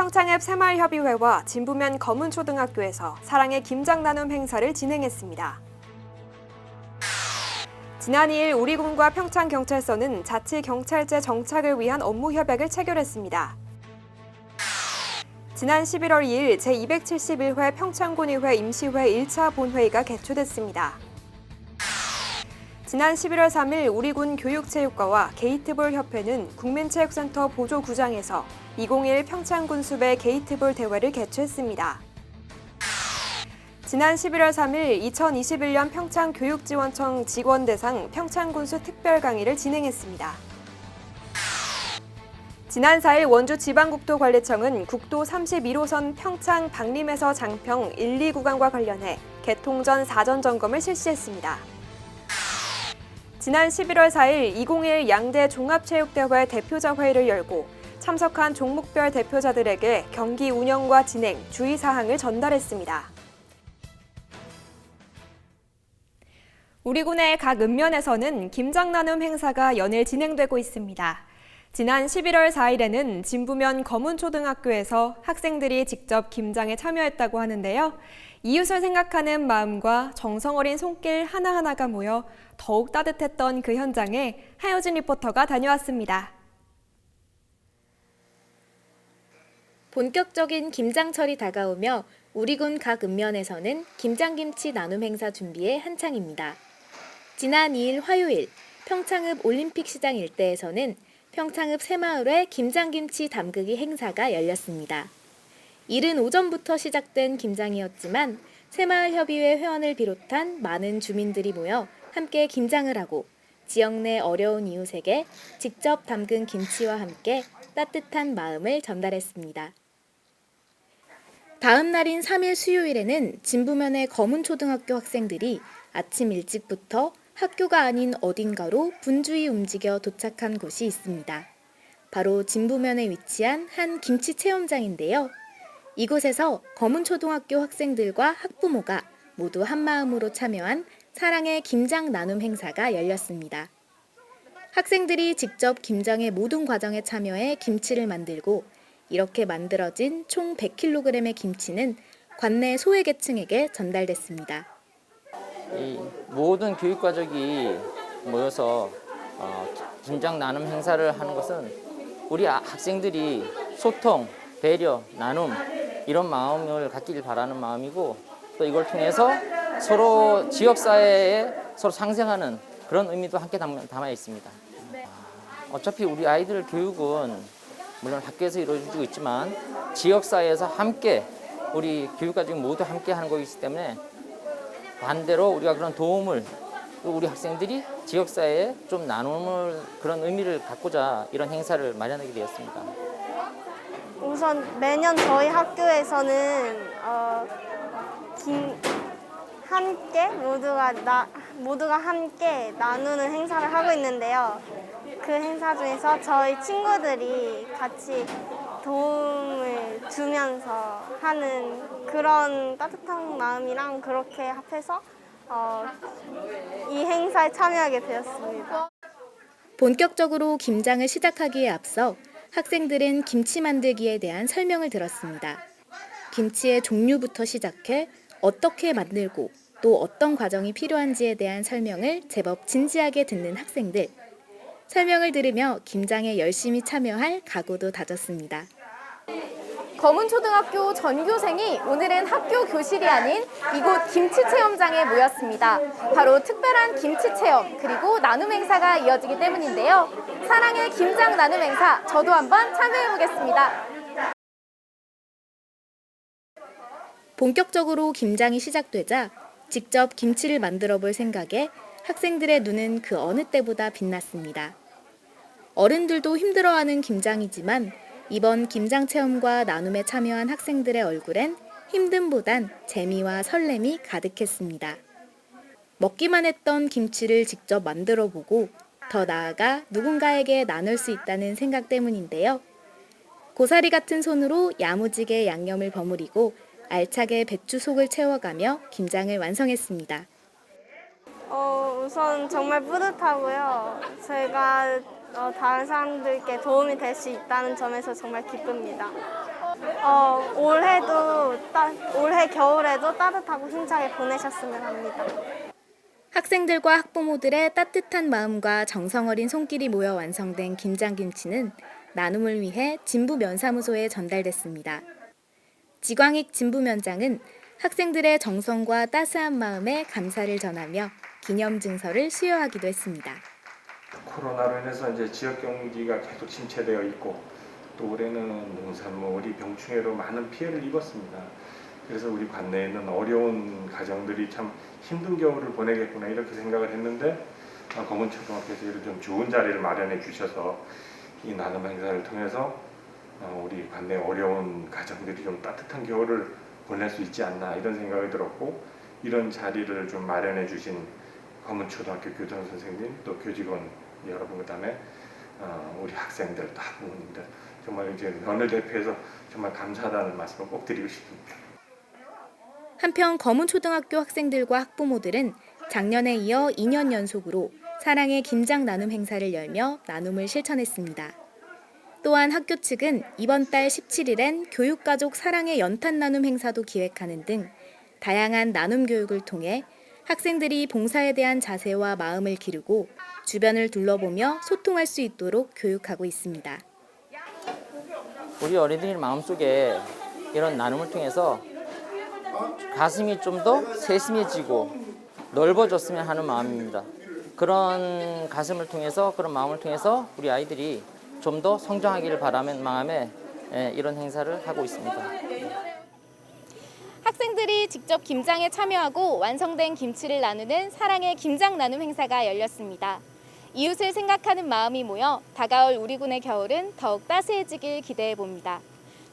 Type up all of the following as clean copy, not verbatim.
평창읍 새마을협의회와 진부면 검은초등학교에서 사랑의 김장 나눔 행사를 진행했습니다. 지난 2일 우리군과 평창경찰서는 자치경찰제 정착을 위한 업무 협약을 체결했습니다. 지난 11월 2일 제271회 평창군의회 임시회 1차 본회의가 개최됐습니다. 지난 11월 3일 우리군 교육체육과와 게이트볼 협회는 국민체육센터 보조구장에서 2021 평창군수배 게이트볼 대회를 개최했습니다. 지난 11월 3일 2021년 평창교육지원청 직원대상 평창군수 특별 강의를 진행했습니다. 지난 4일 원주지방국토관리청은 국도 31호선 평창 박림에서 장평 1, 2 구간과 관련해 개통 전 사전 점검을 실시했습니다. 지난 11월 4일 2021 양대 종합체육대회 대표자 회의를 열고 참석한 종목별 대표자들에게 경기 운영과 진행, 주의사항을 전달했습니다. 우리군의 각 읍면에서는 김장 나눔 행사가 연일 진행되고 있습니다. 지난 11월 4일에는 진부면 검은초등학교에서 학생들이 직접 김장에 참여했다고 하는데요. 이웃을 생각하는 마음과 정성 어린 손길 하나하나가 모여 더욱 따뜻했던 그 현장에 하효진 리포터가 다녀왔습니다. 본격적인 김장철이 다가오며 우리군 각 읍면에서는 김장김치 나눔 행사 준비에 한창입니다. 지난 2일 화요일 평창읍 올림픽시장 일대에서는 평창읍 새마을회 김장김치 담그기 행사가 열렸습니다. 이른 오전부터 시작된 김장이었지만 새마을협의회 회원을 비롯한 많은 주민들이 모여 함께 김장을 하고 지역 내 어려운 이웃에게 직접 담근 김치와 함께 따뜻한 마음을 전달했습니다. 다음 날인 3일 수요일에는 진부면의 검은초등학교 학생들이 아침 일찍부터 학교가 아닌 어딘가로 분주히 움직여 도착한 곳이 있습니다. 바로 진부면에 위치한 한 김치 체험장인데요. 이곳에서 검은초등학교 학생들과 학부모가 모두 한마음으로 참여한 사랑의 김장 나눔 행사가 열렸습니다. 학생들이 직접 김장의 모든 과정에 참여해 김치를 만들고 이렇게 만들어진 총 100kg의 김치는 관내 소외계층에게 전달됐습니다. 이 모든 교육 가족이 모여서 김장 나눔 행사를 하는 것은 우리 학생들이 소통, 배려, 나눔 이런 마음을 갖기를 바라는 마음이고 또 이걸 통해서 서로 지역사회에 서로 상생하는 그런 의미도 함께 담아 있습니다. 어차피 우리 아이들 교육은 물론 학교에서 이루어지고 있지만 지역사회에서 함께 우리 교육가족이 모두 함께 하는 것이기 때문에 반대로 우리가 그런 도움을 또 우리 학생들이 지역사회에 좀 나눔을 그런 의미를 갖고자 이런 행사를 마련하게 되었습니다. 우선 매년 저희 학교에서는 모두가 함께 나누는 행사를 하고 있는데요. 그 행사 중에서 저희 친구들이 같이 도움을 주면서 하는 그런 따뜻한 마음이랑 그렇게 합해서 이 행사에 참여하게 되었습니다. 본격적으로 김장을 시작하기에 앞서 학생들은 김치 만들기에 대한 설명을 들었습니다. 김치의 종류부터 시작해 어떻게 만들고 또 어떤 과정이 필요한지에 대한 설명을 제법 진지하게 듣는 학생들. 설명을 들으며 김장에 열심히 참여할 각오도 다졌습니다. 검은초등학교 전교생이 오늘은 학교 교실이 아닌 이곳 김치체험장에 모였습니다. 바로 특별한 김치체험 그리고 나눔 행사가 이어지기 때문인데요. 사랑의 김장 나눔 행사 저도 한번 참여해보겠습니다. 본격적으로 김장이 시작되자 직접 김치를 만들어 볼 생각에 학생들의 눈은 그 어느 때보다 빛났습니다. 어른들도 힘들어하는 김장이지만 이번 김장 체험과 나눔에 참여한 학생들의 얼굴엔 힘듦보단 재미와 설렘이 가득했습니다. 먹기만 했던 김치를 직접 만들어 보고 더 나아가 누군가에게 나눌 수 있다는 생각 때문인데요. 고사리 같은 손으로 야무지게 양념을 버무리고 알차게 배추속을 채워가며 김장을 완성했습니다. 우선 정말 뿌듯하고요. 제가 다른 사람들께 도움이 될 수 있다는 점에서 정말 기쁩니다. 올해 겨울에도 따뜻하고 힘차게 보내셨으면 합니다. 학생들과 학부모들의 따뜻한 마음과 정성 어린 손길이 모여 완성된 김장김치는 나눔을 위해 진부면사무소에 전달됐습니다. 지광익 진부면장은 학생들의 정성과 따스한 마음에 감사를 전하며 기념증서를 수여하기도 했습니다. 코로나로 인해서 이제 지역 경기가 계속 침체되어 있고 또 올해는 농산물이 병충해로 많은 피해를 입었습니다. 그래서 우리 관내에는 어려운 가정들이 참 힘든 겨울을 보내겠구나 이렇게 생각을 했는데 검은초등학교에서 이런 좀 좋은 자리를 마련해 주셔서 이 나눔 행사를 통해서 우리 관내 어려운 가정들이 좀 따뜻한 겨울을 보낼 수 있지 않나 이런 생각이 들었고 이런 자리를 좀 마련해 주신 검은초등학교 교장 선생님 또 교직원 여러분 그다음에 우리 학생들 또 학부모님들 정말 이제 면을 대표해서 정말 감사하다는 말씀을 꼭 드리고 싶습니다. 한편 검은초등학교 학생들과 학부모들은 작년에 이어 2년 연속으로 사랑의 김장 나눔 행사를 열며 나눔을 실천했습니다. 또한 학교 측은 이번 달 17일엔 교육가족 사랑의 연탄 나눔 행사도 기획하는 등 다양한 나눔 교육을 통해 학생들이 봉사에 대한 자세와 마음을 기르고 주변을 둘러보며 소통할 수 있도록 교육하고 있습니다. 우리 어린이들 마음속에 이런 나눔을 통해서 가슴이 좀 더 세심해지고 넓어졌으면 하는 마음입니다. 그런 가슴을 통해서 그런 마음을 통해서 우리 아이들이 좀 더 성장하기를 바라는 마음에 이런 행사를 하고 있습니다. 학생들이 직접 김장에 참여하고 완성된 김치를 나누는 사랑의 김장 나눔 행사가 열렸습니다. 이웃을 생각하는 마음이 모여 다가올 우리 군의 겨울은 더욱 따스해지길 기대해 봅니다.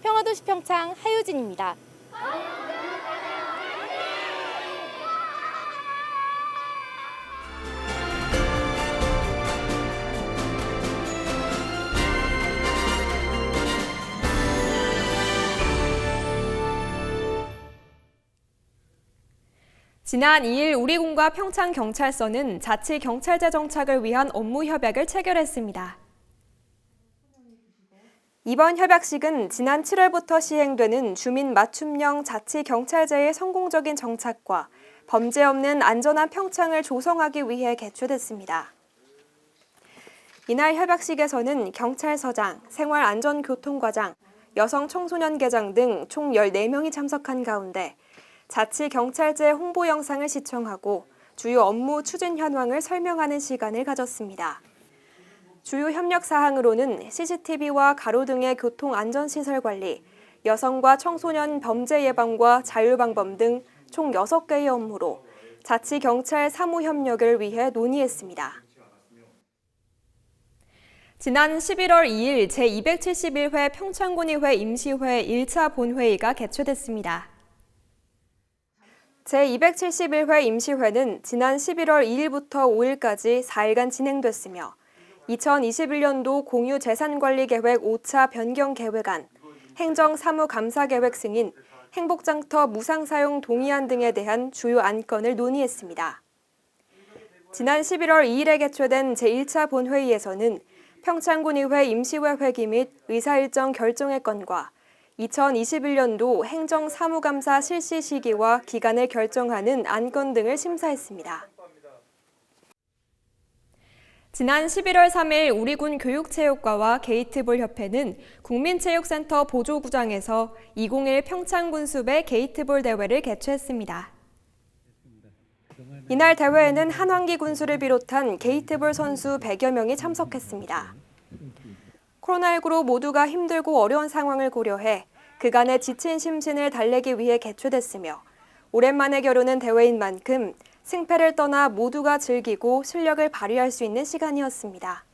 평화도시 평창 하유진입니다. 지난 2일 우리군과 평창경찰서는 자치경찰제 정착을 위한 업무 협약을 체결했습니다. 이번 협약식은 지난 7월부터 시행되는 주민 맞춤형 자치경찰제의 성공적인 정착과 범죄 없는 안전한 평창을 조성하기 위해 개최됐습니다. 이날 협약식에서는 경찰서장, 생활안전교통과장, 여성청소년계장 등 총 14명이 참석한 가운데 자치경찰제 홍보 영상을 시청하고 주요 업무 추진 현황을 설명하는 시간을 가졌습니다. 주요 협력 사항으로는 CCTV와 가로등의 교통안전시설 관리, 여성과 청소년 범죄 예방과 자율방범 등 총 6개의 업무로 자치경찰 사무협력을 위해 논의했습니다. 지난 11월 2일 제271회 평창군의회 임시회 1차 본회의가 개최됐습니다. 제271회 임시회는 지난 11월 2일부터 5일까지 4일간 진행됐으며 2021년도 공유재산관리계획 5차 변경계획안, 행정사무감사계획 승인, 행복장터 무상사용 동의안 등에 대한 주요 안건을 논의했습니다. 지난 11월 2일에 개최된 제1차 본회의에서는 평창군의회 임시회 회기 및 의사일정 결정의 건과 2021년도 행정사무감사 실시 시기와 기간을 결정하는 안건 등을 심사했습니다. 지난 11월 3일 우리군 교육체육과와 게이트볼 협회는 국민체육센터 보조구장에서 2021 평창군수배 게이트볼 대회를 개최했습니다. 이날 대회에는 한환기 군수를 비롯한 게이트볼 선수 100여 명이 참석했습니다. 코로나19로 모두가 힘들고 어려운 상황을 고려해 그간의 지친 심신을 달래기 위해 개최됐으며 오랜만에 겨루는 대회인 만큼 승패를 떠나 모두가 즐기고 실력을 발휘할 수 있는 시간이었습니다.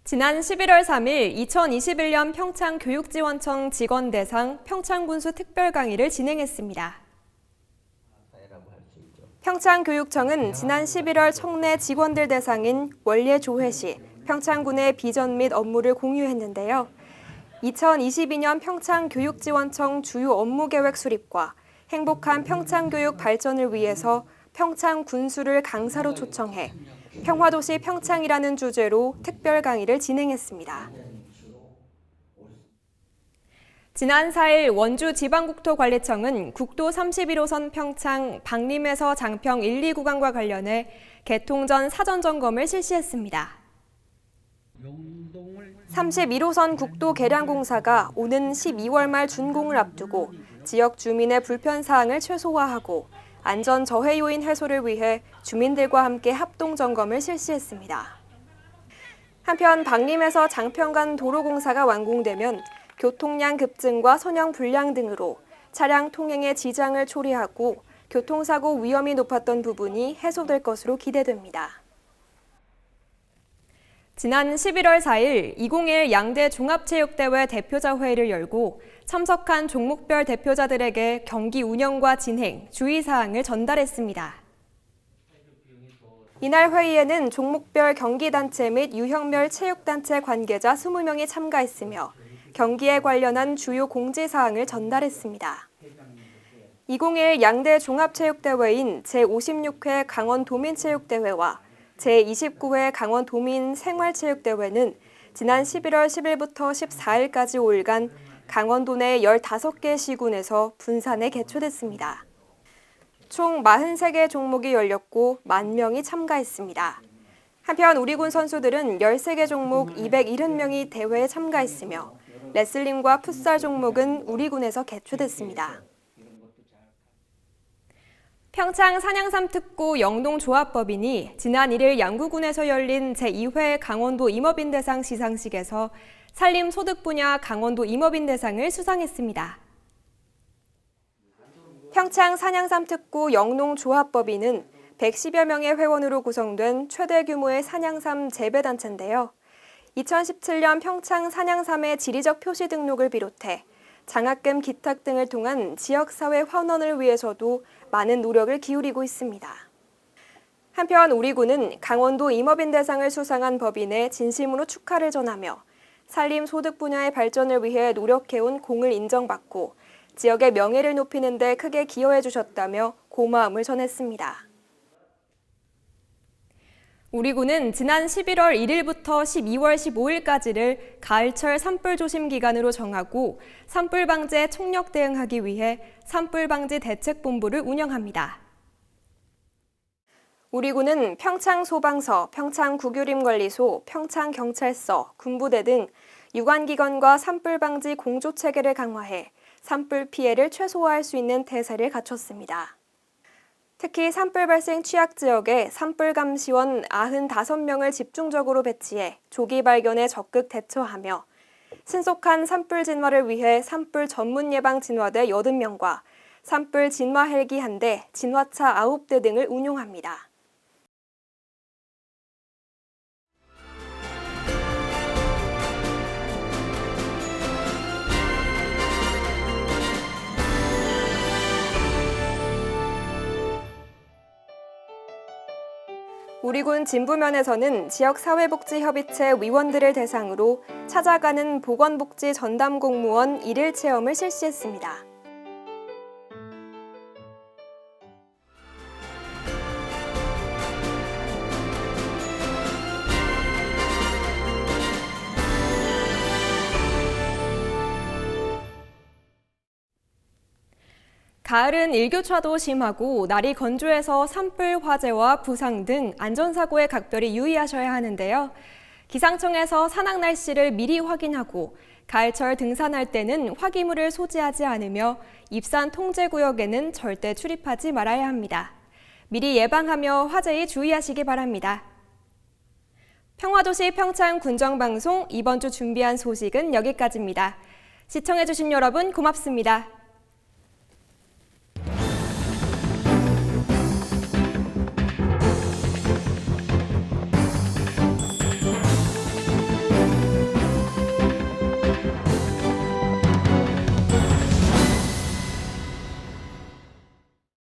지난 11월 3일 2021년 평창교육지원청 직원대상 평창군수 특별강의를 진행했습니다. 평창교육청은 지난 11월 청내 직원들 대상인 원예 조회 시 평창군의 비전 및 업무를 공유했는데요. 2022년 평창교육지원청 주요 업무계획 수립과 행복한 평창교육 발전을 위해서 평창군수를 강사로 초청해 평화도시 평창이라는 주제로 특별 강의를 진행했습니다. 지난 4일 원주지방국토관리청은 국도 31호선 평창 박림에서 장평 1, 2 구간과 관련해 개통 전 사전 점검을 실시했습니다. 31호선 국도 개량 공사가 오는 12월 말 준공을 앞두고 지역 주민의 불편 사항을 최소화하고 안전 저해 요인 해소를 위해 주민들과 함께 합동 점검을 실시했습니다. 한편 박림에서 장평 간 도로 공사가 완공되면 교통량 급증과 선형 불량 등으로 차량 통행에 지장을 초래하고 교통사고 위험이 높았던 부분이 해소될 것으로 기대됩니다. 지난 11월 4일 2021 양대 종합체육대회 대표자 회의를 열고 참석한 종목별 대표자들에게 경기 운영과 진행, 주의사항을 전달했습니다. 이날 회의에는 종목별 경기단체 및 유형별 체육단체 관계자 20명이 참가했으며 경기에 관련한 주요 공지사항을 전달했습니다. 2021 양대 종합체육대회인 제56회 강원도민체육대회와 제29회 강원도민 생활체육대회는 지난 11월 10일부터 14일까지 5일간 강원도 내 15개 시군에서 분산에 개최됐습니다. 총 43개 종목이 열렸고 10,000명이 참가했습니다. 한편 우리군 선수들은 13개 종목 270명이 대회에 참가했으며 레슬링과 풋살 종목은 우리군에서 개최됐습니다. 평창 산양삼특구 영동조합법인이 지난 1일 양구군에서 열린 제2회 강원도 임업인대상 시상식에서 산림소득 분야 강원도 임업인대상을 수상했습니다. 평창 산양삼특구 영농조합법인은 110여 명의 회원으로 구성된 최대 규모의 산양삼 재배단체인데요. 2017년 평창 산양삼의 지리적 표시 등록을 비롯해 장학금 기탁 등을 통한 지역사회 환원을 위해서도 많은 노력을 기울이고 있습니다. 한편 우리군은 강원도 임업인대상을 수상한 법인에 진심으로 축하를 전하며 산림소득 분야의 발전을 위해 노력해온 공을 인정받고 지역의 명예를 높이는 데 크게 기여해 주셨다며 고마움을 전했습니다. 우리군은 지난 11월 1일부터 12월 15일까지를 가을철 산불 조심 기간으로 정하고 산불 방지에 총력 대응하기 위해 산불 방지 대책본부를 운영합니다. 우리군은 평창소방서, 평창구규림관리소, 평창경찰서, 군부대 등 유관기관과 산불 방지 공조 체계를 강화해 산불 피해를 최소화할 수 있는 태세를 갖췄습니다. 특히 산불 발생 취약 지역에 산불 감시원 95명을 집중적으로 배치해 조기 발견에 적극 대처하며 신속한 산불 진화를 위해 산불 전문 예방 진화대 80명과 산불 진화 헬기 1대, 진화차 9대 등을 운용합니다. 우리군 진부면에서는 지역사회복지협의체 위원들을 대상으로 찾아가는 보건복지 전담 공무원 1일 체험을 실시했습니다. 가을은 일교차도 심하고 날이 건조해서 산불, 화재와 부상 등 안전사고에 각별히 유의하셔야 하는데요. 기상청에서 산악 날씨를 미리 확인하고 가을철 등산할 때는 화기물을 소지하지 않으며 입산 통제구역에는 절대 출입하지 말아야 합니다. 미리 예방하며 화재에 주의하시기 바랍니다. 평화도시 평창 군정방송 이번 주 준비한 소식은 여기까지입니다. 시청해주신 여러분 고맙습니다.